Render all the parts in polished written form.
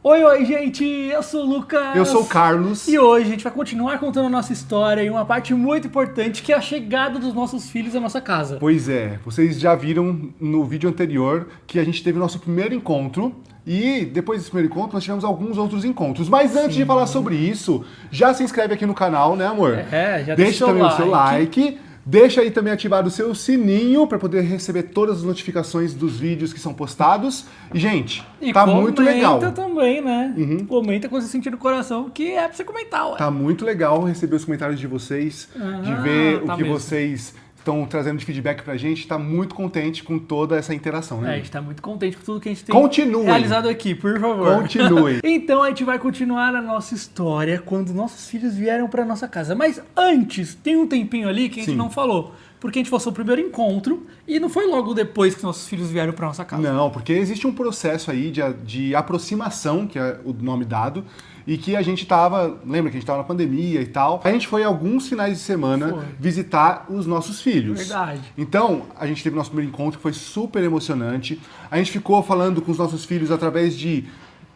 Oi, gente, eu sou o Lucas. Eu sou o Carlos. E hoje a gente vai continuar contando a nossa história e uma parte muito importante que é a chegada dos nossos filhos à nossa casa. Pois é, vocês já viram no vídeo anterior que a gente teve o nosso primeiro encontro e depois desse primeiro encontro nós tivemos alguns outros encontros. Mas antes de falar sobre isso, já se inscreve aqui no canal, né, amor? Já deixa também o seu like. Deixa aí também ativado o seu sininho para poder receber todas as notificações dos vídeos que são postados. E, gente, tá muito legal. Comenta também, né? Comenta quando você sentir no coração, que é pra você comentar, ué. Tá muito legal receber os comentários de vocês, de ver o que mesmo. vocês estão trazendo de feedback pra gente. Tá muito contente com toda essa interação, né? A gente tá muito contente com tudo que a gente tem Continuem. realizado aqui, por favor. Continuem. Então a gente vai continuar a nossa história quando nossos filhos vieram pra nossa casa. Mas antes, tem um tempinho ali que a gente Sim. não falou. Porque a gente passou o primeiro encontro e não foi logo depois que nossos filhos vieram pra nossa casa. Não, porque existe um processo aí de aproximação, que é o nome dado, e que a gente tava, lembra que a gente tava na pandemia e tal, a gente foi alguns finais de semana visitar os nossos filhos. Verdade. Então, a gente teve nosso primeiro encontro, que foi super emocionante. A gente ficou falando com os nossos filhos através de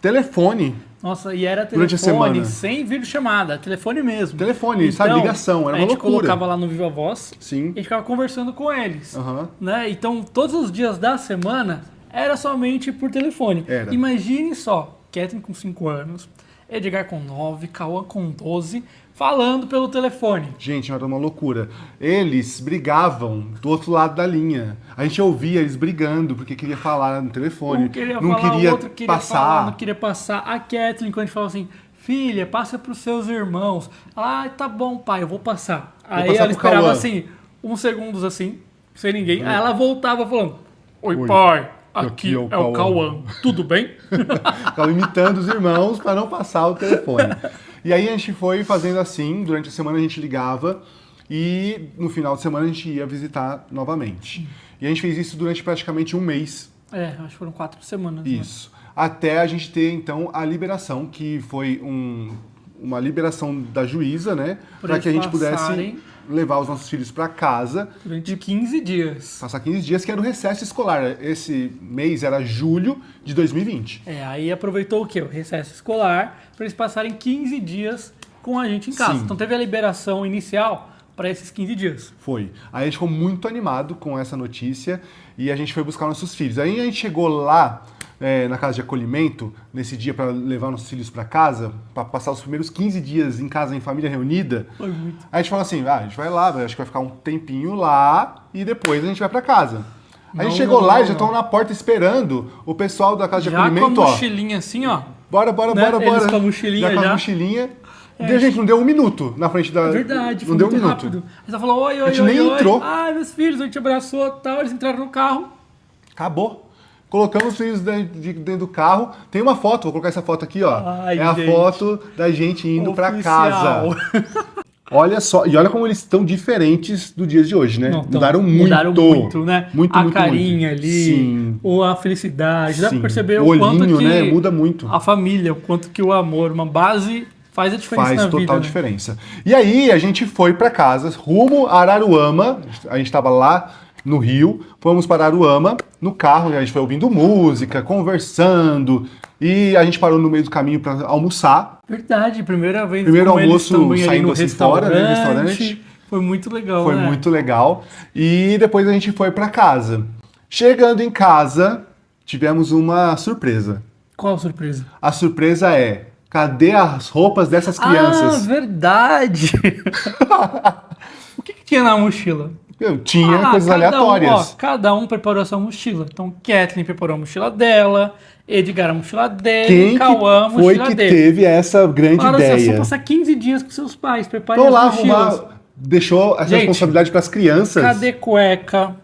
telefone. Nossa, e era Durante a semana. telefone, sem videochamada, telefone mesmo. Telefone, sabe, ligação, era uma loucura. A gente loucura. colocava lá no Viva Voz Sim. e a gente ficava conversando com eles. Aham. Né? Então, todos os dias da semana era somente por telefone. Era. Imagine só, Kathleen com 5 anos, Edgar com 9, Cauã com 12, falando pelo telefone. Gente, era uma loucura. Eles brigavam do outro lado da linha. A gente ouvia eles brigando porque queria falar no telefone. Um queria não falar, queria o outro queria passar. falar, não queria passar. A Kathleen, quando a gente falava assim, filha, passa pros seus irmãos. Ela, tá bom, pai, eu vou passar. Aí passar ela pro esperava Cauã. assim, uns segundos assim, sem ninguém. Aí ela voltava falando, Oi. Oi. pai, aqui Aqui é o Cauã, tudo bem? Ficava imitando os irmãos para não passar o telefone. E aí a gente foi fazendo assim, durante a semana a gente ligava e no final de semana a gente ia visitar novamente. E a gente fez isso durante praticamente um mês. Acho que foram 4 semanas. Isso. Até a gente ter então a liberação, que foi uma liberação da juíza, né? Para que a gente pudesse levar os nossos filhos para casa. Durante 15 dias. Passar 15 dias, que era o recesso escolar. Esse mês era julho de 2020. Aí aproveitou o quê? O recesso escolar, para eles passarem 15 dias com a gente em casa. Sim. Então teve a liberação inicial para esses 15 dias. Foi. Aí a gente ficou muito animado com essa notícia e a gente foi buscar nossos filhos. Aí a gente chegou lá na casa de acolhimento, nesse dia para levar nossos filhos para casa, para passar os primeiros 15 dias em casa, em família reunida. Foi muito. Aí a gente falou assim, a gente vai lá, acho que vai ficar um tempinho lá e depois a gente vai para casa. A gente chegou lá e já estão na porta esperando o pessoal da casa de acolhimento, com a mochilinha assim, ó. Bora, Eles com a mochilinha com a mochilinha. Gente, não deu um minuto na frente da... É verdade, foi não deu muito um minuto. rápido. Ela falou, oi, A gente nem entrou. Ai, meus filhos, a gente abraçou e tal. Eles entraram no carro. Acabou. Colocamos os filhos dentro do carro. Tem uma foto, vou colocar essa foto aqui, ó. Ai, a gente. foto da gente indo pra casa. Oficial. Olha só, e olha como eles estão diferentes do dia de hoje, né? Não, Mudaram muito. Mudaram muito, né? Muito, a muito, carinha muito. ali, Sim. ou a felicidade. Dá pra Sim. perceber O o quanto olhinho, que né? Muda muito. a família, o quanto que o amor, uma base, faz a diferença Faz na vida. total né? diferença. E aí a gente foi pra casa, rumo a Araruama. A gente tava lá no Rio, fomos para Araruama no carro, a gente foi ouvindo música, conversando, e a gente parou no meio do caminho para almoçar. Verdade, primeira vez Primeiro com almoço eles também ali saindo no assim fora, né, no restaurante. restaurante. Foi muito legal, Foi né? muito legal. E depois a gente foi para casa. Chegando em casa, tivemos uma surpresa. Qual a surpresa? A surpresa é: cadê as roupas dessas crianças? Ah, verdade! O que tinha na mochila? Tinha coisas aleatórias. Cada um preparou a sua mochila. Então, Kathleen preparou a mochila dela, Edgar a mochila dele, Quem Cauã a que foi mochila que dele. teve essa grande Falaram assim, ideia? vão passar 15 dias com seus pais, preparem Então as lá mochilas. deixou essa Gente, responsabilidade para as crianças. Cadê cueca?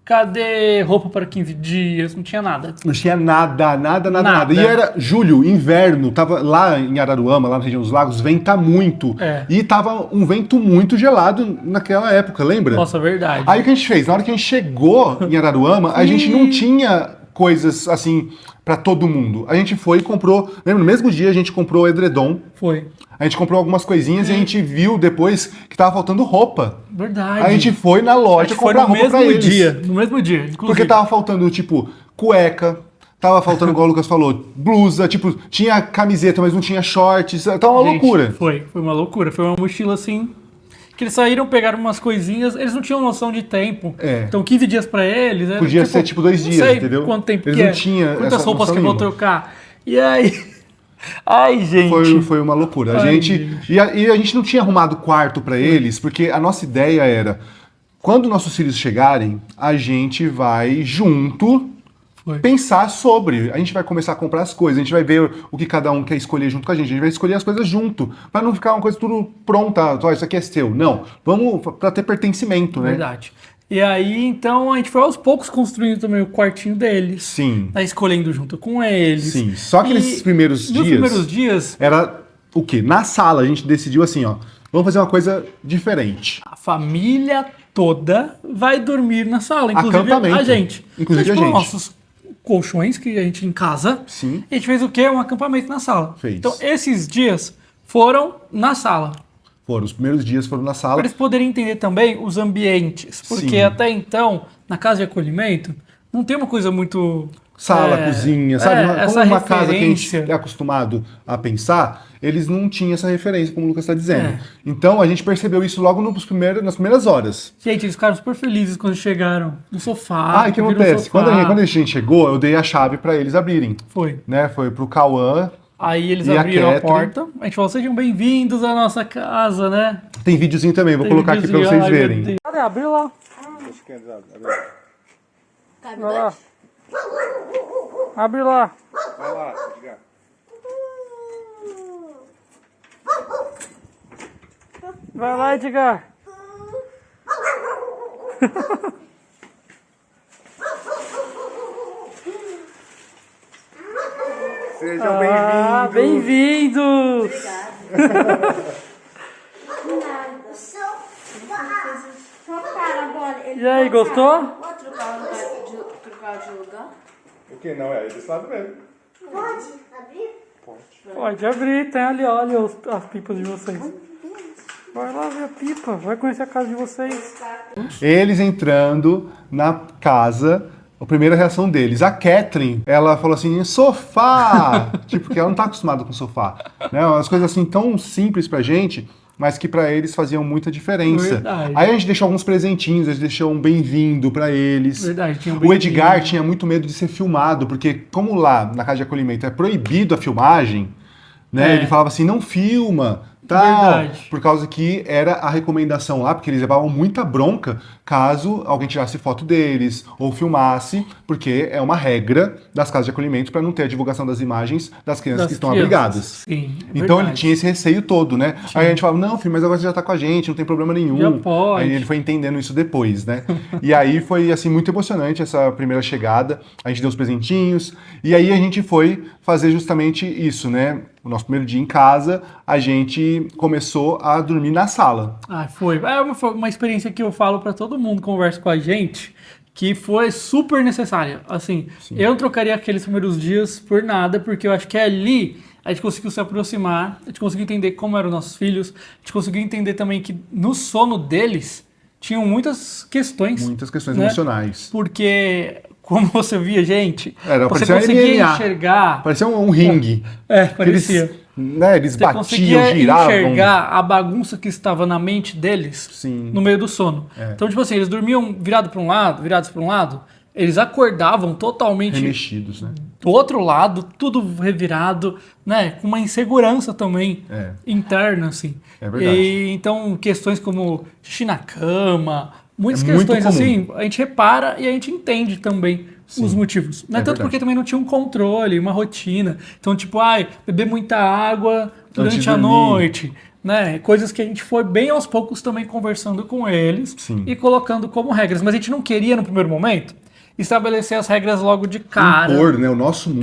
Cadê roupa para 15 dias? Não tinha nada. Não tinha nada. E era julho, inverno, tava lá em Araruama, lá na região dos lagos, venta muito. E tava um vento muito gelado naquela época, lembra? Nossa, verdade. Aí o que a gente fez? Na hora que a gente chegou em Araruama, a gente não tinha coisas assim para todo mundo. A gente foi e comprou, lembra, no mesmo dia a gente comprou edredom. Foi. A gente comprou algumas coisinhas e a gente viu depois que tava faltando roupa. Verdade. A gente foi na loja comprar roupa pra eles. No mesmo dia, inclusive. Porque tava faltando, tipo, cueca, Tava faltando, igual o Lucas falou, blusa, tipo, tinha camiseta, mas não tinha shorts. Tá uma Gente, loucura. Foi uma loucura. Foi uma mochila assim. Que eles saíram, pegaram umas coisinhas, eles não tinham noção de tempo. É. Então 15 dias pra eles. Era, Podia ser tipo 2 dias, não sei entendeu? Quanto tempo Eles que não é, tinham quantas essa roupas que noção eu vou nenhuma. trocar. E aí. Ai, gente. Foi uma loucura. Ai, E a gente não tinha arrumado quarto pra eles, porque a nossa ideia era, quando nossos filhos chegarem, a gente vai junto Foi. pensar sobre. A gente vai começar a comprar as coisas, a gente vai ver o que cada um quer escolher junto com a gente vai escolher as coisas junto, pra não ficar uma coisa tudo pronta, ó, isso aqui é seu. Não, vamos pra ter pertencimento, né? Verdade. E aí, então, a gente foi aos poucos construindo também o quartinho deles. Sim. Tá escolhendo junto com eles. Sim. Só que nesses primeiros Nos primeiros dias, era o quê? Na sala a gente decidiu assim, ó, vamos fazer uma coisa diferente. a família toda vai dormir na sala, inclusive Acampamento. a gente. Inclusive então, a gente. Nossos colchões que a gente em casa, Sim. a gente fez o quê? Um acampamento na sala. Fez. Então, esses dias foram na sala. Os primeiros dias foram na Para sala. eles poderem entender também os ambientes. Porque Sim. até então, na casa de acolhimento, não tem uma coisa muito... Sala, cozinha, sabe? essa Como uma casa que a gente referência. é acostumado a pensar, eles não tinham essa referência, como o Lucas está dizendo. É. Então a gente percebeu isso logo nas primeiras horas. Gente, eles ficaram super felizes quando chegaram no sofá. Ah, e o que viram acontece? sofá. Quando a gente chegou, eu dei a chave para eles abrirem. Foi. Né? Foi pro Cauã. Aí eles E a abriram a Catherine? porta. A gente falou, sejam bem-vindos à nossa casa, né? Tem videozinho também, vou Tem colocar aqui para videozinho. vocês Ai, meu verem. Deus. Cadê? Abriu lá. Cabe Vai lá. dois? Abre lá. Vai lá, Edgar. Vai lá, Edgar. Sejam Ah, bem-vindos. Trocaram agora. E aí, gostou? Vou trocar de lugar? O que não é? Desse lado mesmo. Pode abrir? Pode abrir, tem ali, olha as pipas de vocês. Vai lá ver a pipa, vai conhecer a casa de vocês. Eles entrando na casa, a primeira reação deles. A Catherine, ela falou assim, sofá! Tipo, porque ela não tá acostumada com sofá. Né? Umas coisas assim tão simples pra gente, mas que pra eles faziam muita diferença. Verdade. Aí a gente deixou alguns presentinhos, a gente deixou um bem-vindo pra eles. Verdade, tinha um O Edgar bem-vindo. tinha muito medo de ser filmado, porque como lá na casa de acolhimento é proibido a filmagem, né? É. Ele falava assim, não filma, tal, Verdade. por causa que era a recomendação lá, porque eles levavam muita bronca caso alguém tirasse foto deles ou filmasse, porque é uma regra das casas de acolhimento para não ter a divulgação das imagens das crianças Das que estão crianças. abrigadas. Sim, é Então ele verdade. tinha esse receio todo, né? Aí a gente falava, não, filho, mas agora você já tá com a gente, não tem problema nenhum. Já pode. Aí ele foi entendendo isso depois, né? E aí foi, assim, muito emocionante essa primeira chegada. A gente deu os presentinhos. E aí a gente foi fazer justamente isso, né? O nosso primeiro dia em casa, a gente começou a dormir na sala. Ah, foi. Foi uma experiência que eu falo pra todo mundo que conversa com a gente, que foi super necessária. Assim, eu não trocaria aqueles primeiros dias por nada, porque eu acho que ali a gente conseguiu se aproximar, a gente conseguiu entender como eram nossos filhos, a gente conseguiu entender também que no sono deles tinham muitas questões. Muitas questões né? emocionais. Porque, como você via, gente, Era, você parecia um conseguia MMA. enxergar. Parecia um ringue. Parecia. Eles, né, eles Você batiam, conseguia giravam. enxergar a bagunça que estava na mente deles Sim. no meio do sono. É. Então, tipo assim, eles dormiam virados para um lado, eles acordavam totalmente Remexidos, né? do outro lado, tudo revirado, né? Com uma insegurança também É. interna, assim. É verdade. E, então, questões como xixi na cama, muitas É muito questões comum. assim, a gente repara e a gente entende também os motivos. Não é, tanto verdade. porque também não tinha um controle, uma rotina. Então, tipo, beber muita água Antes durante de a dormir. noite. Né? Coisas que a gente foi bem aos poucos também conversando com eles Sim. e colocando como regras. Mas a gente não queria, no primeiro momento, estabelecer as regras logo de cara. Impor, né? O nosso mundo.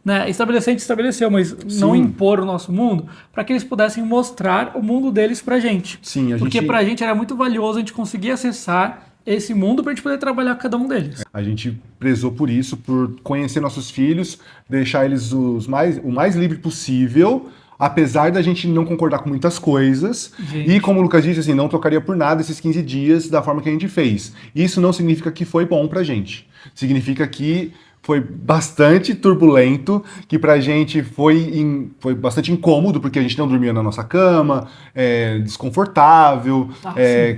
Né? Estabelecer, a gente estabeleceu, mas não impor o nosso mundo para que eles pudessem mostrar o mundo deles pra gente. Sim, Porque gente... pra gente era muito valioso a gente conseguir acessar esse mundo pra gente poder trabalhar com cada um deles. A gente prezou por isso, por conhecer nossos filhos, deixar eles o mais livre possível, apesar da gente não concordar com muitas coisas. Gente. E como o Lucas disse, assim, não trocaria por nada esses 15 dias da forma que a gente fez. Isso não significa que foi bom pra gente. Significa que foi bastante turbulento, que pra gente foi bastante incômodo, porque a gente não dormia na nossa cama, desconfortável,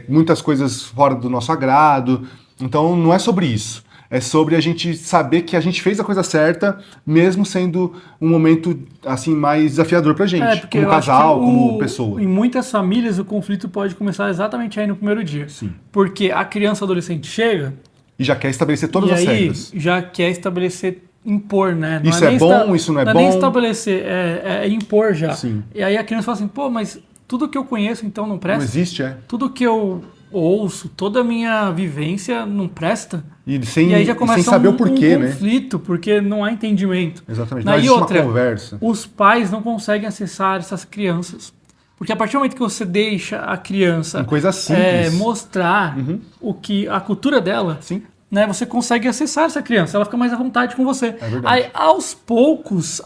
muitas coisas fora do nosso agrado. Então não é sobre isso. É sobre a gente saber que a gente fez a coisa certa, mesmo sendo um momento assim mais desafiador pra gente, Porque como eu acho casal, que como pessoa. em muitas famílias o conflito pode começar exatamente aí no primeiro dia. Sim. Porque a criança adolescente chega E já quer estabelecer todas e as aí regras. já quer estabelecer, impor, né? Não Isso é nem bom, isso não é Não é bom. nem estabelecer, é impor já. Sim. E aí a criança fala assim, pô, mas tudo que eu conheço então não Não presta? existe, Tudo que eu ouço, toda a minha vivência não presta? E sem, E aí já começa sem saber o porquê, um né? conflito, porque não há entendimento. Exatamente. Né? Não E existe outra, uma conversa. os pais não conseguem acessar essas crianças. Porque a partir do momento que você deixa a criança Em coisa simples. mostrar o que a cultura dela, Sim. né, você consegue acessar essa criança, ela fica mais à vontade com você. É verdade. Aí, aos poucos,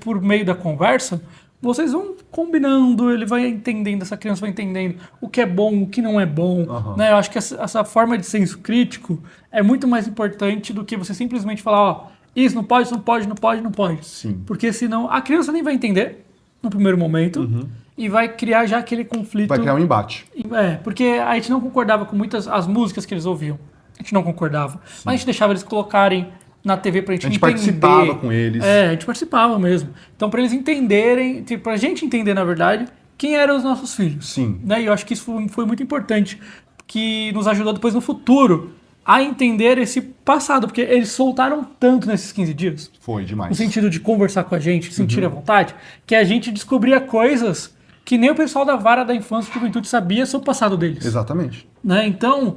por meio da conversa, vocês vão combinando, ele vai entendendo, essa criança vai entendendo o que é bom, o que não é bom. Aham. Né? Eu acho que essa forma de senso crítico é muito mais importante do que você simplesmente falar, ó, isso não pode, isso não pode, não pode, não pode. Sim. Porque senão a criança nem vai entender no primeiro momento e vai criar já aquele conflito. Vai criar um embate. Porque a gente não concordava com muitas as músicas que eles ouviam. A gente não concordava. Mas a gente deixava eles colocarem na TV pra gente A gente entender. participava com eles. A gente participava mesmo. Então, pra eles entenderem, pra gente entender, na verdade, quem eram os nossos filhos. Sim. Né? E eu acho que isso foi muito importante, que nos ajudou depois no futuro a entender esse passado, porque eles soltaram tanto nesses 15 dias, Foi demais. no sentido de conversar com a gente, sentir a vontade, que a gente descobria coisas que nem o pessoal da vara da infância e juventude sabia sobre o passado deles. Exatamente. Né? Então,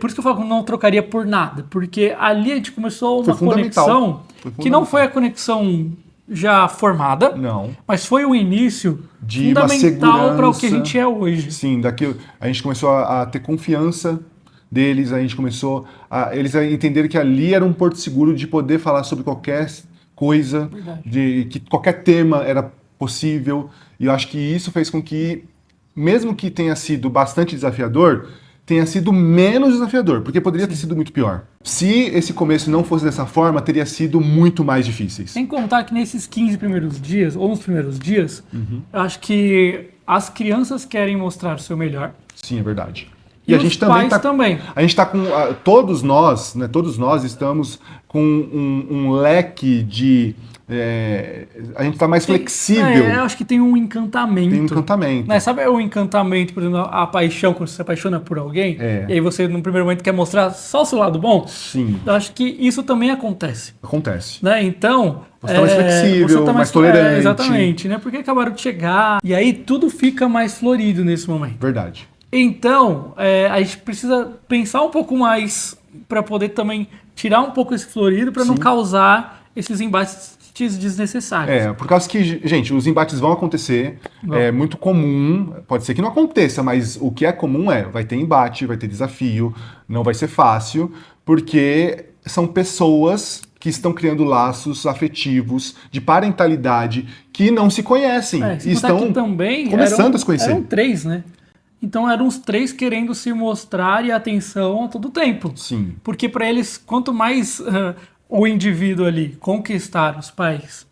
por isso que eu falo que eu não trocaria por nada, porque ali a gente começou uma Foi fundamental. conexão Foi que não fundamental. foi a conexão já formada, Não. mas foi o início De uma fundamental para o que a segurança. gente é hoje. Sim, daquilo, a gente começou a ter confiança deles, a gente começou eles a entenderem que ali era um porto seguro de poder falar sobre qualquer coisa, Verdade. de que qualquer tema era possível, e eu acho que isso fez com que, mesmo que tenha sido bastante desafiador, tenha sido menos desafiador, porque poderia ter sido muito pior. Se esse começo não fosse dessa forma, teria sido muito mais difíceis. Sem contar que nesses 15 primeiros dias, ou nos primeiros dias, Uhum. eu acho que as crianças querem mostrar o seu melhor. Sim, é verdade. E a os gente também pais tá, também. A gente está com todos nós, né? Todos nós estamos com um leque de a gente está mais flexível. Eu acho que tem um encantamento. Tem um encantamento. Né? Sabe o encantamento, por exemplo, a paixão, quando você se apaixona por alguém, e aí você, no primeiro momento, quer mostrar só o seu lado bom? Sim, Eu acho que isso também acontece. acontece. Né? Então, Você tá mais flexível, você tá mais tolerante. exatamente, né? Porque acabaram de chegar. E aí tudo fica mais florido nesse momento. Verdade. Então, a gente precisa pensar um pouco mais para poder também tirar um pouco esse florido para não Sim. causar esses embates desnecessários. Por causa que, gente, os embates vão acontecer, é muito comum, pode ser que não aconteça, mas o que é comum vai ter embate, vai ter desafio, não vai ser fácil, porque são pessoas que estão criando laços afetivos, de parentalidade, que não se conhecem Sem e contar estão que também começando a se conhecer. Eram 3, né? Então eram os 3 querendo se mostrar e atenção a todo tempo. Sim. Porque para eles, quanto mais o indivíduo ali conquistar os pais,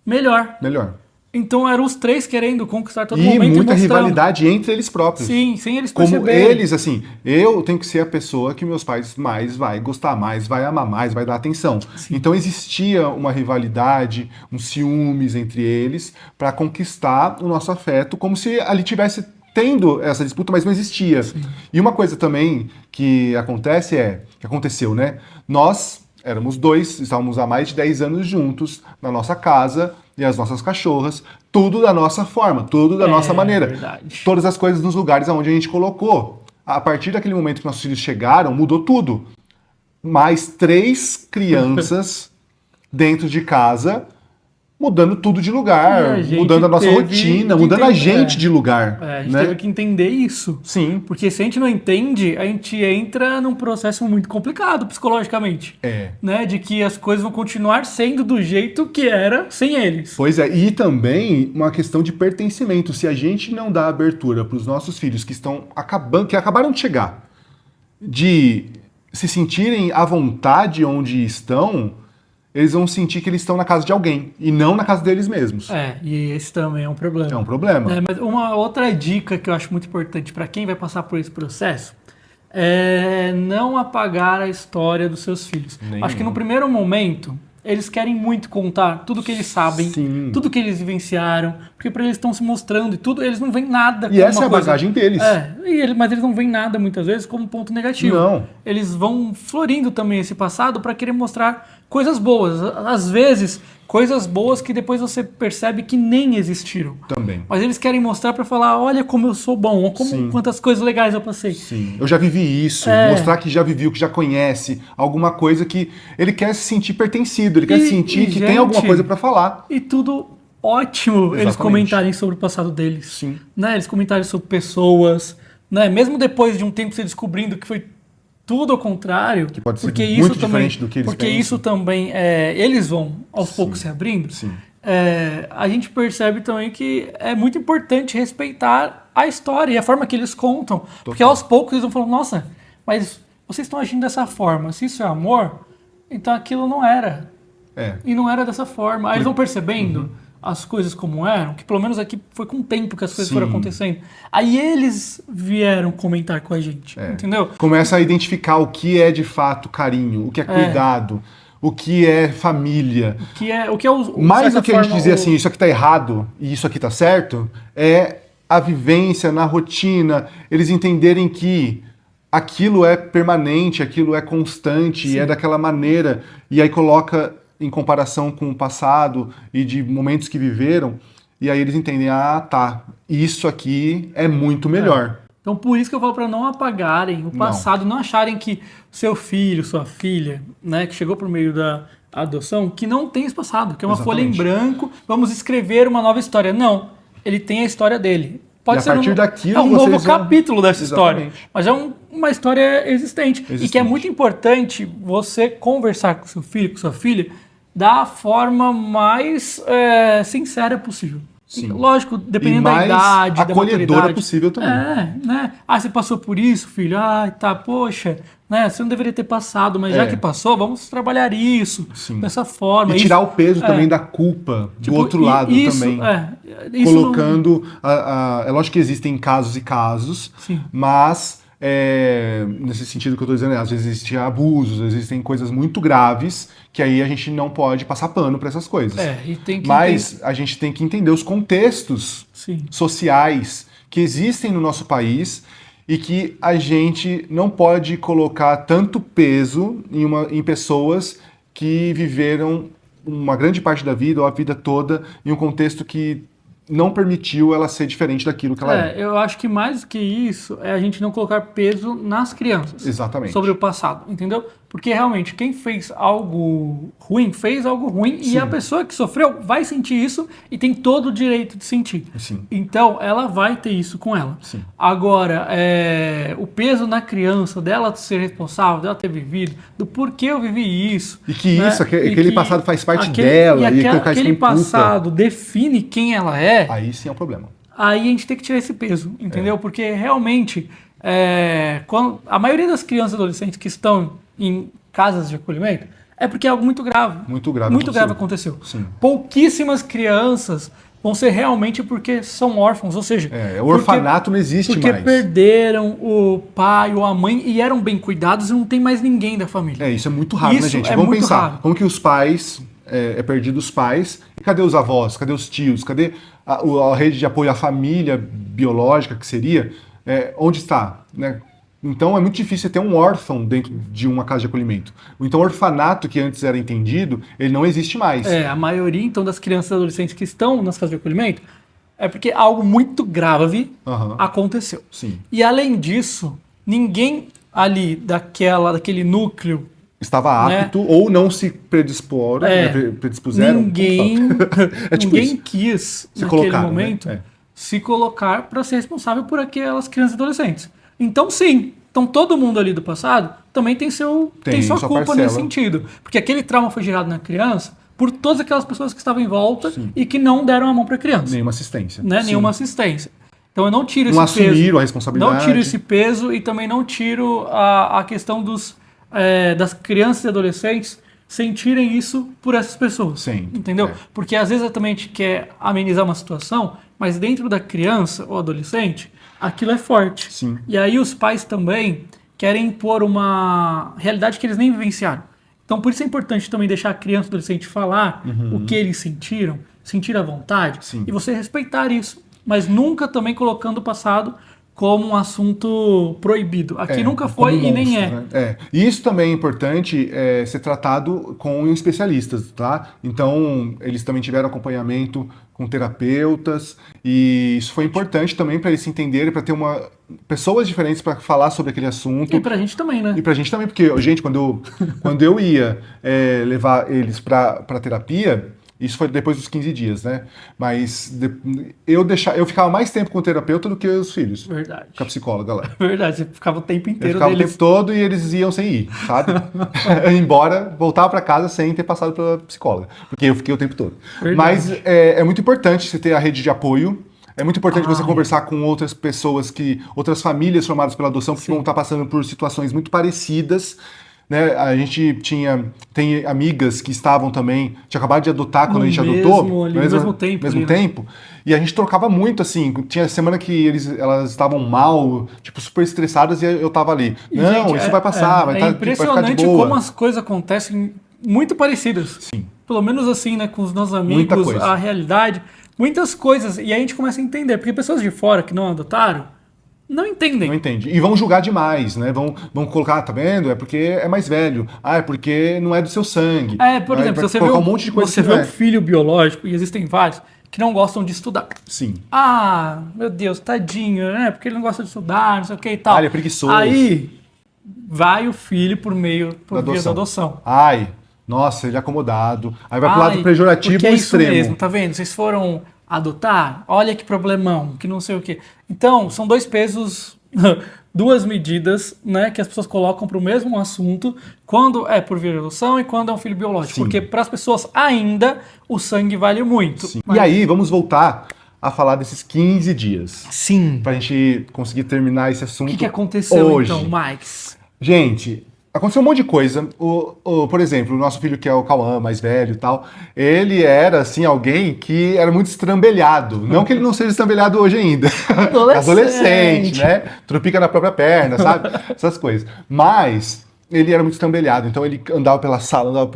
melhor. Melhor. Então eram os 3 querendo conquistar todo E momento muita mostrando. rivalidade entre eles próprios. Sim, sem eles Como perceberem. eles, assim, eu tenho que ser a pessoa que meus pais mais vai gostar mais, vai amar mais, vai dar atenção. Então existia uma rivalidade, um ciúmes entre eles para conquistar o nosso afeto, como se ali tivesse tendo essa disputa, mas não existia. Sim. E uma coisa também que aconteceu, né? Nós éramos 2, estávamos há mais de 10 anos juntos, na nossa casa, e as nossas cachorras, tudo da nossa forma, tudo da nossa maneira. Verdade. Todas as coisas nos lugares onde a gente colocou. A partir daquele momento que nossos filhos chegaram, mudou tudo. Mais 3 crianças dentro de casa, mudando tudo de lugar, mudando a nossa rotina, mudando a gente de lugar. A gente né? teve que entender isso. Sim. Porque se a gente não entende, a gente entra num processo muito complicado psicologicamente. Né? De que as coisas vão continuar sendo do jeito que era sem eles. Pois é, e também uma questão de pertencimento. Se a gente não dá abertura para os nossos filhos que acabaram de chegar, de se sentirem à vontade onde estão, eles vão sentir que eles estão na casa de alguém e não na casa deles mesmos. E esse também é um problema. É um problema. Mas uma outra dica que eu acho muito importante para quem vai passar por esse processo é não apagar a história dos seus filhos. Acho que no primeiro momento eles querem muito contar tudo que eles sabem, Sim. tudo que eles vivenciaram, porque para eles estão se mostrando e tudo, eles não veem nada. E essa é a bagagem deles. Mas eles não veem nada muitas vezes como ponto negativo. Não. Eles vão florindo também esse passado para querer mostrar coisas boas. Às vezes, coisas boas que depois você percebe que nem existiram. Também. Mas eles querem mostrar para falar, olha como eu sou bom, quantas coisas legais eu passei. Sim, eu já vivi isso, mostrar que já viveu, que já conhece, alguma coisa que ele quer se sentir pertencido, ele quer sentir que tem alguma coisa para falar. E tudo ótimo eles Exatamente. comentarem sobre o passado deles. Sim. Né? Eles comentarem sobre pessoas, né? Mesmo depois de um tempo você descobrindo que foi tudo ao contrário, Que pode ser porque muito isso diferente também, do que eles porque pensam. isso também eles vão aos poucos se abrindo. Sim. A gente percebe também que é muito importante respeitar a história e a forma que eles contam, porque aos poucos eles vão falando, nossa, mas vocês estão agindo dessa forma, se isso é amor, então aquilo não era. E não era dessa forma. Aí eles vão percebendo as coisas como eram, que pelo menos aqui foi com o tempo que as coisas foram acontecendo. Aí eles vieram comentar com a gente, entendeu? Começa a identificar o que é de fato carinho, o que é cuidado, o que é família. O que é Mais do que a gente dizer assim, isso aqui tá errado e isso aqui tá certo, é a vivência na rotina, eles entenderem que aquilo é permanente, aquilo é constante, e é daquela maneira, e aí coloca em comparação com o passado e de momentos que viveram, e aí eles entendem, tá, isso aqui é muito melhor. Então por isso que eu falo para não apagarem o passado, não acharem que seu filho, sua filha, né, que chegou por meio da adoção, que não tem esse passado, que é uma folha em branco, vamos escrever uma nova história. Não, ele tem a história dele. Pode ser partir daquilo um novo vocês vão- capítulo dessa história, Exatamente. mas é uma história existente. E que é muito importante você conversar com seu filho, com sua filha, da forma mais sincera possível. Sim. Lógico, dependendo E da mais idade, da acolhedora maturidade. possível também. Né? Você passou por isso, filho? Poxa, né? Você não deveria ter passado, mas já que passou, vamos trabalhar isso dessa forma. E tirar o peso também da culpa do outro lado também. Isso Colocando. É lógico que existem casos e casos, mas nesse sentido que eu estou dizendo, às vezes existem abusos, existem coisas muito graves que aí a gente não pode passar pano para essas coisas. Mas a gente tem que entender os contextos sociais que existem no nosso país e que a gente não pode colocar tanto peso em pessoas que viveram uma grande parte da vida ou a vida toda em um contexto que não permitiu ela ser diferente daquilo que ela é. Eu acho que mais do que isso é a gente não colocar peso nas crianças. Exatamente. Sobre o passado, entendeu? Porque realmente quem fez algo ruim e a pessoa que sofreu vai sentir isso e tem todo o direito de sentir. Então ela vai ter isso com ela. Agora, o peso na criança, dela ser responsável, dela ter vivido, do porquê eu vivi isso. E que aquele passado faz parte dela. E aquele passado define quem ela é. Aí sim é um problema. Aí a gente tem que tirar esse peso, entendeu? Porque realmente, quando a maioria das crianças e adolescentes que estão em casas de acolhimento é porque é algo muito grave. Muito grave aconteceu. Pouquíssimas crianças vão ser realmente porque são órfãos, ou seja... o orfanato não existe porque mais. Porque perderam o pai ou a mãe e eram bem cuidados e não tem mais ninguém da família. Isso é muito raro, né, gente? Vamos pensar, raro. Como que os pais... perdido os pais, e cadê os avós, cadê os tios, cadê a rede de apoio à família biológica, que seria, onde está, né? Então é muito difícil ter um órfão dentro de uma casa de acolhimento. Então o orfanato que antes era entendido, ele não existe mais. A maioria então das crianças e adolescentes que estão nas casas de acolhimento é porque algo muito grave aconteceu. E além disso, ninguém ali daquele núcleo estava apto ou não se predispuseram. Ninguém quis, naquele momento, se colocar para ser responsável por aquelas crianças e adolescentes. Então, sim. Então, todo mundo ali do passado também tem sua culpa parcela. nesse sentido. Porque aquele trauma foi gerado na criança por todas aquelas pessoas que estavam em volta e que não deram a mão para a criança. Nenhuma assistência. Nenhuma assistência. Então, eu não tiro esse peso. Não assumiram a responsabilidade. Não tiro esse peso e também não tiro a questão dos das crianças e adolescentes sentirem isso por essas pessoas. Sim, Entendeu? é. Porque às vezes também a gente quer amenizar uma situação, mas dentro da criança ou adolescente, aquilo é forte. Sim. E aí os pais também querem impor uma realidade que eles nem vivenciaram. Então por isso é importante também deixar a criança e o adolescente falar o que eles sentiram, sentir à vontade, Sim. e você respeitar isso. Mas nunca também colocando o passado como um assunto proibido. Aqui nunca foi como e nem monstro, é. né? E isso também é importante ser tratado com especialistas, tá? Então, eles também tiveram acompanhamento com terapeutas e isso foi importante também para eles se entenderem, para ter pessoas diferentes para falar sobre aquele assunto. E pra gente também, né? E pra gente também, porque, gente, quando eu ia levar eles pra terapia, isso foi depois dos 15 dias, né? Mas eu ficava mais tempo com o terapeuta do que os filhos. Verdade. Com a psicóloga lá. Verdade, você ficava o tempo Eu inteiro ficava o deles. tempo todo e eles iam sem ir, sabe? Embora, voltava pra casa sem ter passado pela psicóloga. Porque eu fiquei o tempo todo. Verdade. Mas é muito importante você ter a rede de apoio. É muito importante você Ai. conversar com outras pessoas, outras famílias formadas pela adoção, que vão estar passando por situações muito parecidas. Né? A gente tem amigas que estavam também, tinha acabado de adotar quando No a gente mesmo adotou. ali, no mesmo tempo mesmo ali, né? tempo. E a gente trocava muito, assim. Tinha semana que elas estavam mal, tipo, super estressadas, e eu tava ali. E, Não, gente, isso vai passar, vai ficar de impressionante boa. como as coisas acontecem muito parecidas. Sim. Pelo menos assim, né, com os nossos Muita amigos, coisa. a realidade, muitas coisas. E aí a gente começa a entender, porque pessoas de fora que não adotaram, não entendem. Não entende. E vão julgar demais, né? Vão colocar, tá vendo? É porque é mais velho. Ah, é porque não é do seu sangue. Por exemplo, Vai se você colocar vê um monte de coisa você que vê não um filho biológico, e existem vários, que não gostam de estudar. Sim. Ah, meu Deus, tadinho, né? Porque ele não gosta de estudar, não sei o que e tal. Ah, ele é preguiçoso. Aí vai o filho por via da adoção. Ai, nossa, ele é acomodado. Aí vai pro lado Ai, pejorativo porque ou é isso extremo. mesmo, tá vendo? Vocês foram adotar? Olha que problemão, que não sei o quê. Então, são dois pesos, duas medidas, né, que as pessoas colocam para o mesmo assunto, quando é por via de adoção e quando é um filho biológico. Sim. Porque para as pessoas ainda o sangue vale muito. Sim. E aí, vamos voltar a falar desses 15 dias. Sim. Pra gente conseguir terminar esse assunto O que aconteceu hoje. então, Max? Gente, aconteceu um monte de coisa. Por exemplo, o nosso filho, que é o Cauã, mais velho e tal, ele era, assim, alguém que era muito estrambelhado. Não que ele não seja estrambelhado hoje ainda. Adolescente, né? Tropica na própria perna, sabe? Essas coisas. Mas ele era muito estrambelhado. Então ele andava pela sala, andava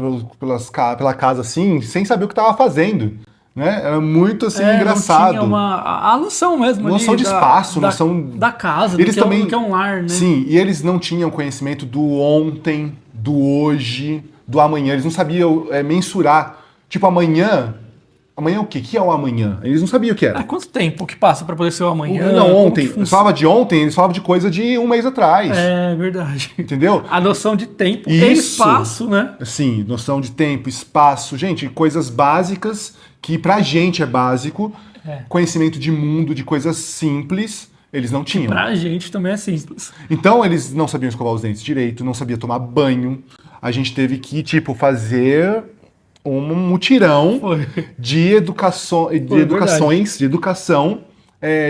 pela casa, assim, sem saber o que estava fazendo. Né? Era muito, assim, engraçado. Não tinha a noção mesmo. Noção ali de espaço, noção... da casa, Eles do também... que é um lar, né? Sim, e eles não tinham conhecimento do ontem, do hoje, do amanhã. Eles não sabiam mensurar. Tipo, amanhã... Amanhã o quê? O que é o amanhã? Eles não sabiam o que era. Quanto tempo que passa para poder ser o amanhã? Não, Como ontem. que Eles falavam de ontem, eles falavam de coisa de um mês atrás. É verdade. Entendeu? A noção de tempo e Isso. espaço, né? Sim, noção de tempo, espaço. Gente, coisas básicas que pra gente é básico. Conhecimento de mundo, de coisas simples, eles não tinham. Pra gente também é simples. Então eles não sabiam escovar os dentes direito, não sabiam tomar banho. A gente teve que, tipo, fazer um mutirão Foi. de educação,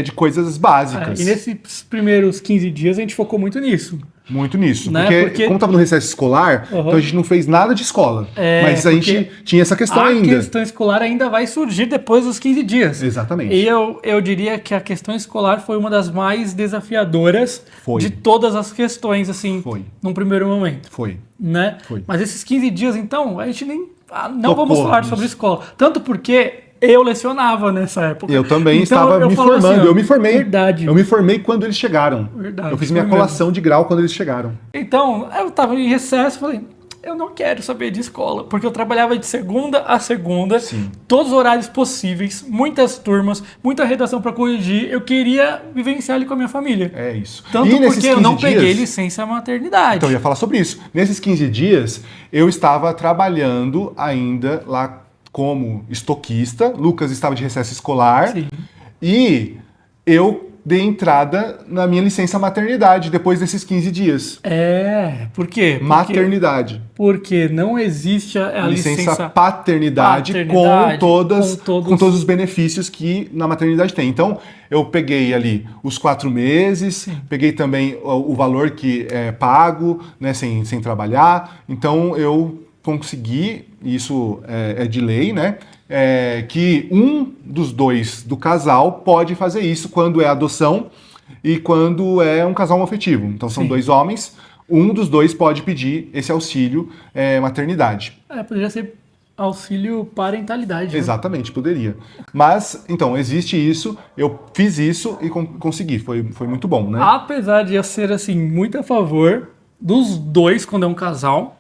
de coisas básicas. E nesses primeiros 15 dias a gente focou muito nisso. Muito nisso. Né? Porque como estava no recesso escolar, então a gente não fez nada de escola. Mas a gente tinha essa questão a ainda. questão escolar ainda vai surgir depois dos 15 dias. Exatamente. E eu diria que a questão escolar foi uma das mais desafiadoras Foi. de todas as questões, assim, Foi. num primeiro momento. Foi. Né? Foi. Mas esses 15 dias, então, a gente nem... não Tocou vamos falar nisso. sobre escola. Tanto porque eu lecionava nessa época. Eu também Então, estava eu me falava formando. assim, ó, eu me formei. Verdade. Eu me formei quando eles chegaram. Verdade, Eu fiz foi minha mesmo. colação de grau quando eles chegaram. Então, eu tava em recesso, falei, eu não quero saber de escola, porque eu trabalhava de segunda a segunda, Sim. todos os horários possíveis, muitas turmas, muita redação para corrigir, eu queria vivenciar ali com a minha família. É isso. Tanto E nesses porque eu não 15 dias- peguei licença maternidade. Então, eu ia falar sobre isso. Nesses 15 dias, eu estava trabalhando ainda lá como estoquista. Lucas estava de recesso escolar. Sim. E eu dei entrada na minha licença maternidade depois desses 15 dias. Por quê? Maternidade. Porque não existe a licença paternidade, com todos os benefícios que na maternidade tem. Então, eu peguei ali os 4 meses, peguei também o valor que é pago, né, sem trabalhar. Então, eu consegui, isso é de lei, né? Que um dos dois do casal pode fazer isso quando é adoção e quando é um casal homoafetivo. Então são 2 homens, um dos dois pode pedir esse auxílio maternidade. Poderia ser auxílio parentalidade. Exatamente, poderia. Mas, então, existe isso, eu fiz isso e consegui, foi muito bom, né? Apesar de eu ser, assim, muito a favor dos dois, quando é um casal,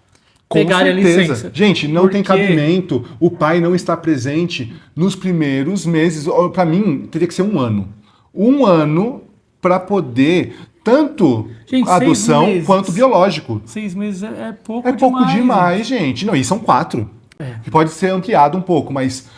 Com pegarem a certeza. licença. Gente, não tem cabimento o pai não estar presente nos primeiros meses. Para mim, teria que ser 1 ano. 1 ano para poder tanto adoção quanto biológico. 6 meses é pouco demais. É pouco demais, gente. gente. Não, e são 4. Que pode ser ampliado um pouco, mas...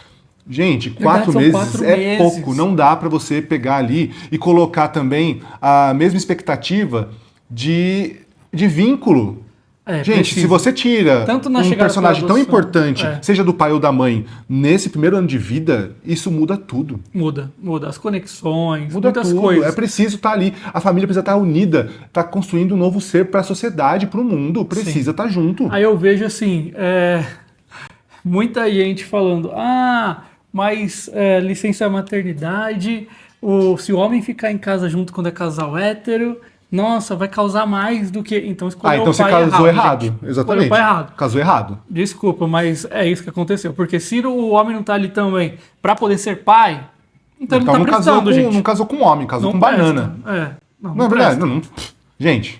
Gente, 4 meses 4 é pouco. Não dá para você pegar ali e colocar também a mesma expectativa de vínculo. Gente, precisa. se você tira um personagem tão importante, seja do pai ou da mãe, nesse primeiro ano de vida, isso muda tudo. Muda as conexões, Muda muitas tudo. coisas. É preciso estar ali. A família precisa estar unida, estar construindo um novo ser para a sociedade, para o mundo. Precisa estar junto. Aí eu vejo assim, muita gente falando, mas licença maternidade, se o homem ficar em casa junto quando é casal hétero, nossa, vai causar mais do que... Então escolheu então o pai você casou errado. Gente. Exatamente. Escolheu o pai errado. Casou errado. Desculpa, mas é isso que aconteceu. Porque se o homem não tá ali também pra poder ser pai, então ele não tá precisando, gente. Não casou com homem, casou com banana. Não é verdade? Não. Gente,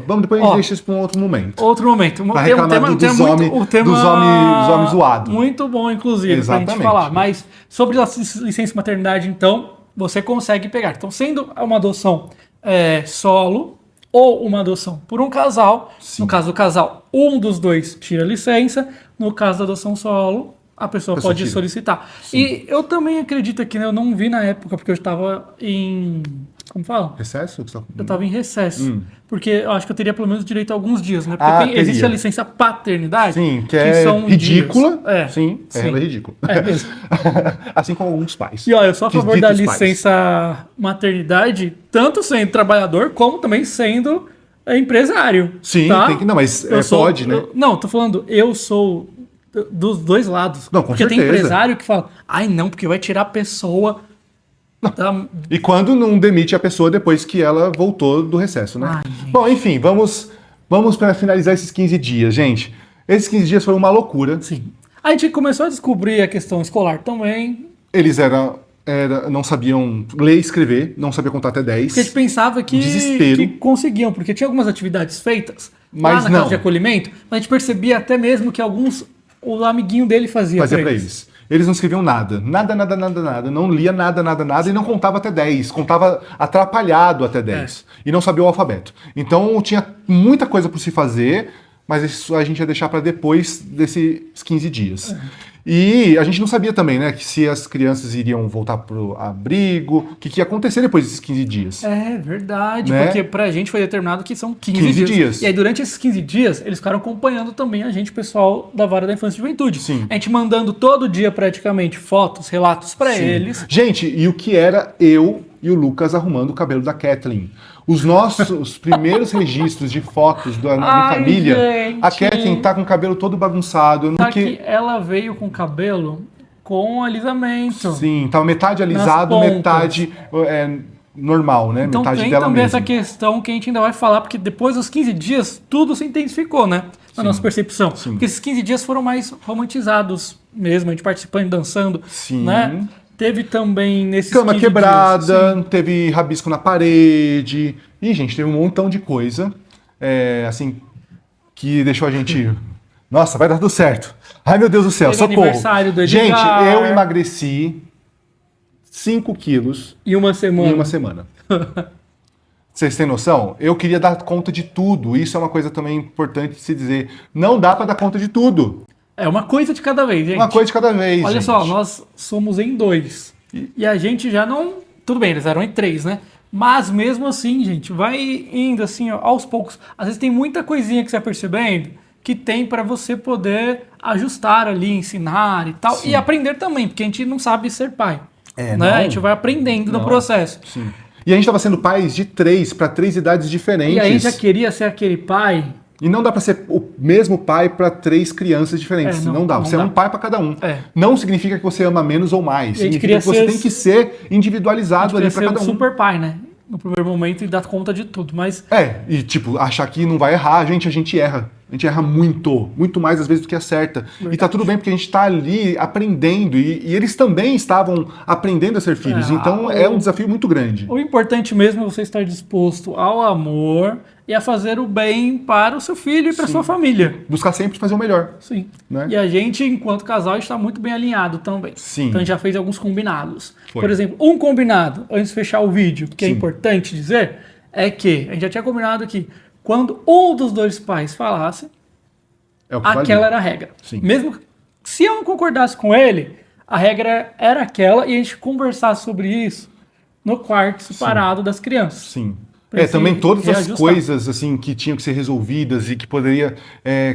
vamos depois a gente deixa isso para um outro momento. Outro momento. Pra reclamar dos homens zoados. Muito bom, inclusive, pra gente falar. Mas sobre a licença maternidade, então, você consegue pegar. Então, sendo uma adoção solo ou uma adoção por um casal, no caso do casal, um dos dois tira a licença, no caso da adoção solo, a pessoa pode solicitar. Sim. E eu também acredito que eu não vi na época, porque eu estava em... Como fala? Recesso? Eu estava em recesso. Porque eu acho que eu teria pelo menos direito a alguns dias, né? Porque existe a licença paternidade. Sim, que são ridícula. Sim. Ela é ridícula. Mesmo. Assim como alguns pais. E olha, eu sou a favor da licença maternidade, tanto sendo trabalhador, como também sendo empresário. Sim, tá? tem que. Não, mas pode, né? Tô falando, eu sou dos dois lados. Não, com porque certeza. Tem empresário que fala, não, porque vai tirar a pessoa. E quando não demite a pessoa depois que ela voltou do recesso, né? Bom, enfim, vamos para finalizar esses 15 dias, gente. Esses 15 dias foram uma loucura. Sim. A gente começou a descobrir a questão escolar também. Eles não sabiam ler e escrever, não sabiam contar até 10. Porque a gente pensava que conseguiam, porque tinha algumas atividades feitas lá na casa de acolhimento, mas a gente percebia até mesmo que o amiguinho dele fazia para eles. Eles não escreviam nada. Nada. Não lia nada. E não contava até 10. Contava atrapalhado até 10. E não sabia o alfabeto. Então tinha muita coisa por se fazer, mas isso a gente ia deixar para depois desses 15 dias. E a gente não sabia também, né, que se as crianças iriam voltar pro abrigo, o que ia acontecer depois desses 15 dias. É verdade, né? Porque pra gente foi determinado que são 15 dias. E aí durante esses 15 dias, eles ficaram acompanhando também a gente, pessoal da Vara da Infância e Juventude. Sim. A gente mandando todo dia praticamente fotos, relatos pra eles. Gente, e o que era eu e o Lucas arrumando o cabelo da Kathleen. Os nossos primeiros registros de fotos da minha família, gente. A Kathleen tá com o cabelo todo bagunçado. Que ela veio com o cabelo com alisamento. Sim, tava metade alisado, metade normal, né? Então metade tem dela também mesma. essa questão que a gente ainda vai falar, porque depois dos 15 dias, tudo se intensificou, né? Na nossa percepção. Sim. Porque esses 15 dias foram mais romantizados mesmo, a gente participando, dançando, né? Teve também nesses cama 15 quebrada, dias, teve rabisco na parede. E, gente, teve um montão de coisa, assim, que deixou a gente... Nossa, vai dar tudo certo. Ai, meu Deus do céu, teve socorro. Aniversário do Edgar. Gente, eu emagreci 5 quilos em uma semana. Vocês têm noção? Eu queria dar conta de tudo. Isso é uma coisa também importante de se dizer. Não dá para dar conta de tudo. É uma coisa de cada vez, gente. Uma coisa de cada vez. Olha gente. só, nós somos em 2. E a gente já não tudo bem, eles eram em 3, né? Mas mesmo assim, gente, vai indo assim, ó, aos poucos. Às vezes tem muita coisinha que você vai percebendo que tem para você poder ajustar ali, ensinar e tal. Sim. E aprender também, porque a gente não sabe ser pai. É, né? não. A gente vai aprendendo no processo. Sim. E a gente estava sendo pais de 3 para 3 idades diferentes. E aí já queria ser aquele pai. E não dá para ser o mesmo pai para 3 crianças diferentes. Não dá. Você é um pai para cada um. É. Não significa que você ama menos ou mais. E a gente Significa que você ser- tem que ser individualizado ali para Ser cada um um. super pai, né? No primeiro momento e dar conta de tudo. Mas E tipo, achar que não vai errar, a gente erra. A gente erra muito mais às vezes do que acerta. E tá tudo bem, porque a gente tá ali aprendendo, e eles também estavam aprendendo a ser filhos. Então é um desafio muito grande. o importante mesmo é você estar disposto ao amor e a fazer o bem para o seu filho e para a sua família. Buscar sempre fazer o melhor. Sim. Né? E a gente, enquanto casal, está muito bem alinhado também. Sim. Então a gente já fez alguns combinados. Foi. Por exemplo, um combinado, antes de fechar o vídeo, que é Sim. importante dizer, é que a gente já tinha combinado que quando um dos dois pais falasse, É o que aquela vale. era a regra. Sim. Mesmo se eu não concordasse com ele, a regra era aquela e a gente conversasse sobre isso no quarto separado das crianças. Sim. Pra Também se todas as reajustar. coisas assim que tinham que ser resolvidas e que poderia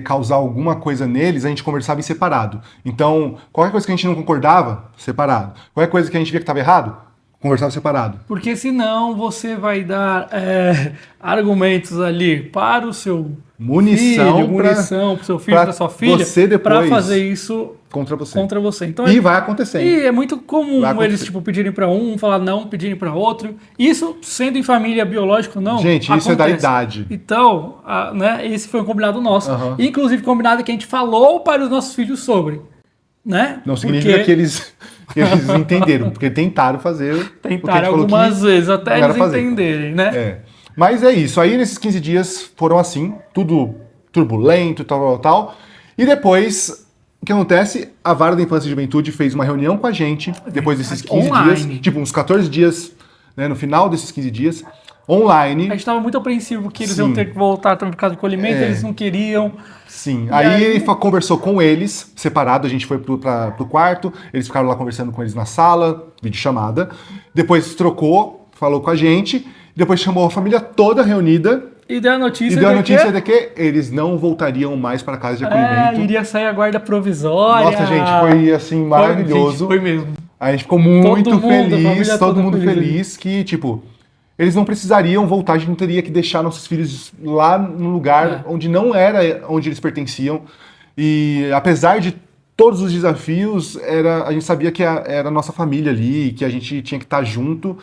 causar alguma coisa neles, a gente conversava em separado. Então, qualquer coisa que a gente não concordava, separado. Qualquer coisa que a gente via que estava errado, conversava separado. Porque senão você vai dar argumentos ali para o seu Munição filho, munição para o seu filho, pra para sua filha, você depois para fazer isso contra você. contra você. Então, E vai acontecendo. E é muito comum Vai acontecer. eles tipo, pedirem para um, falar não, pedirem para outro. Isso, sendo em família biológica ou não, Gente, isso é da acontece. idade. Então, né, esse foi um combinado nosso. Aham. Inclusive, combinado que a gente falou para os nossos filhos sobre. Né? Não significa Porque que eles entenderam, porque tentaram fazer o que a gente tentaram falou que algumas vezes até não era eles fazer. entenderem, né? É. Mas é isso. Aí nesses 15 dias foram assim, tudo turbulento, tal. E depois, o que acontece? A Vara da Infância e Juventude fez uma reunião com a gente, depois desses 15 Online. dias, tipo uns 14 dias, né, no final desses 15 dias, online. A gente estava muito apreensivo que eles Sim. iam ter que voltar também por causa do acolhimento, eles não queriam. Sim. E Aí aí- ele conversou com eles, separado, a gente foi pro quarto, eles ficaram lá conversando com eles na sala, videochamada. Depois trocou, falou com a gente, depois chamou a família toda reunida E deu a notícia, e deu a de notícia que de que eles não voltariam mais para casa de acolhimento. iria sair a guarda provisória. Nossa, gente, foi assim maravilhoso. Foi mesmo. A gente ficou muito Todo mundo, a feliz, família todo toda mundo feliz. feliz que, tipo, eles não precisariam voltar, a gente não teria que deixar nossos filhos lá no lugar onde não era onde eles pertenciam. E apesar de todos os desafios, a gente sabia que era a nossa família ali, que a gente tinha que estar junto.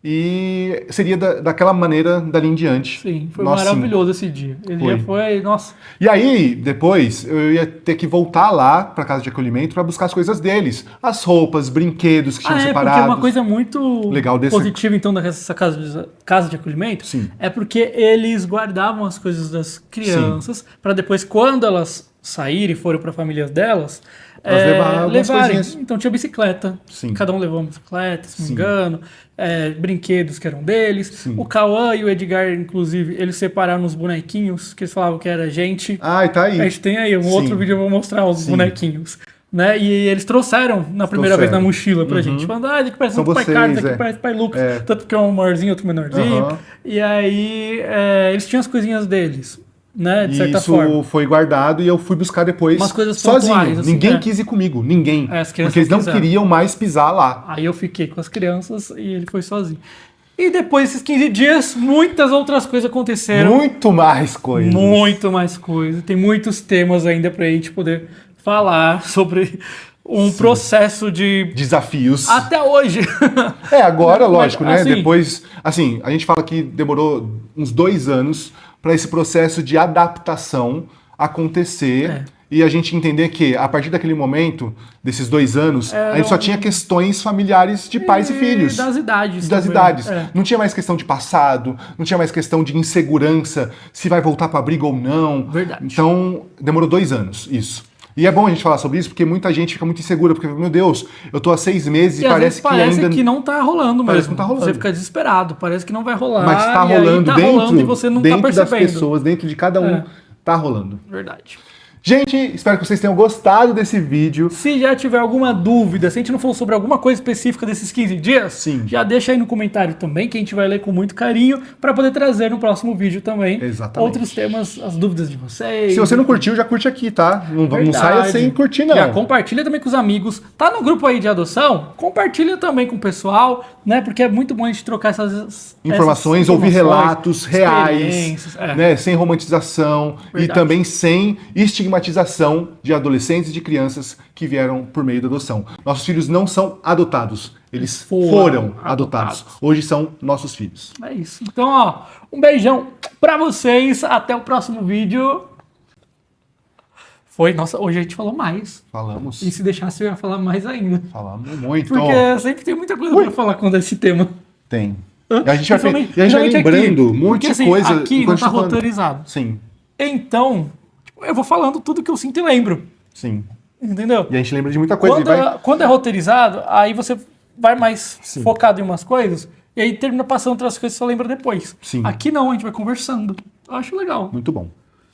E seria daquela maneira dali em diante. Sim, foi Nossa, maravilhoso esse dia. Esse Foi. dia foi, nossa. E aí, depois, eu ia ter que voltar lá para casa de acolhimento para buscar as coisas deles. As roupas, brinquedos que tinham Porque separados. uma coisa muito Legal desse- positiva, então, dessa casa de acolhimento Sim. é porque eles guardavam as coisas das crianças para depois, quando elas saírem e forem para famílias delas, Elas levavam algumas levarem. coisinhas. Então tinha bicicleta. Sim. Cada um levou uma bicicleta, se não me Sim. engano. Brinquedos que eram deles. Sim. O Cauã e o Edgar, inclusive, eles separaram os bonequinhos, que eles falavam que era gente. Ah, e tá aí. A gente tem aí um Sim. outro vídeo, eu vou mostrar os Sim. bonequinhos. Né? E eles trouxeram na primeira vez na Trouxeram. mochila pra gente. Falando, esse aqui parece São muito pai vocês, Carlos, esse aqui é. parece pai Lucas. É. Tanto que é um maiorzinho, outro menorzinho. Aham. E aí eles tinham as coisinhas deles, né? De E certa isso forma. foi guardado e eu fui buscar depois Umas coisas sozinho. pontuais, assim, Ninguém é. quis ir comigo, ninguém. As crianças Porque eles não quiseram. queriam mais pisar lá. Aí eu fiquei com as crianças e ele foi sozinho. E depois desses 15 dias, muitas outras coisas aconteceram. Muito mais coisas. Muito mais coisa. Tem muitos temas ainda pra gente poder falar sobre um processo de... Desafios. Até hoje. Agora, Mas, lógico, né? assim- Depois, assim, a gente fala que demorou uns 2 anos para esse processo de adaptação acontecer. É. E a gente entender que, a partir daquele momento, desses 2 anos, a gente só tinha questões familiares de pais e filhos. Das idades. Das também. idades. É. Não tinha mais questão de passado, não tinha mais questão de insegurança, se vai voltar pra briga ou não. Verdade. Então, demorou 2 anos, isso. E é bom a gente falar sobre isso, porque muita gente fica muito insegura, porque, meu Deus, eu tô há 6 meses e E às parece vezes que parece ainda... que não tá rolando mesmo. Parece que não tá rolando. Você fica desesperado, parece que não vai rolar. Mas tá e aí rolando tá dentro, rolando e você não tá dentro das percebendo. pessoas, dentro de cada um, É. tá rolando. Verdade. Gente, espero que vocês tenham gostado desse vídeo. Se já tiver alguma dúvida, se a gente não falou sobre alguma coisa específica desses 15 dias, Sim. já deixa aí no comentário também, que a gente vai ler com muito carinho, para poder trazer no próximo vídeo também Exatamente. outros temas, as dúvidas de vocês. Se você não curtiu, já curte aqui, tá? Não saia sem curtir, não. Já compartilha também com os amigos. Tá no grupo aí de adoção? Compartilha também com o pessoal, né? Porque é muito bom a gente trocar essas Informações, ouvir relatos reais, experiências, né? Sem romantização Verdade. e também sem estigmatização de adolescentes e de crianças que vieram por meio da adoção. Nossos filhos não são adotados, eles foram adotados. Hoje são nossos filhos. É isso. Então, ó, um beijão pra vocês. Até o próximo vídeo. Nossa, hoje a gente falou mais. Falamos. E se deixasse, eu ia falar mais ainda. Falamos muito. Porque sempre tem muita coisa pra falar quando é esse tema. Tem. E a gente vai, Principalmente- e a gente vai principalmente lembrando aqui. um monte Porque, de assim, coisa. aqui não enquanto tá a gente falando. roteirizado. Sim, Então, tipo, eu vou falando tudo que eu sinto e lembro. sim. Entendeu? E a gente lembra de muita coisa. Quando é roteirizado, aí você vai mais focado em umas coisas, e aí termina passando outras coisas e só lembra depois. Sim. Aqui não, a gente vai conversando. Eu acho legal. Muito bom.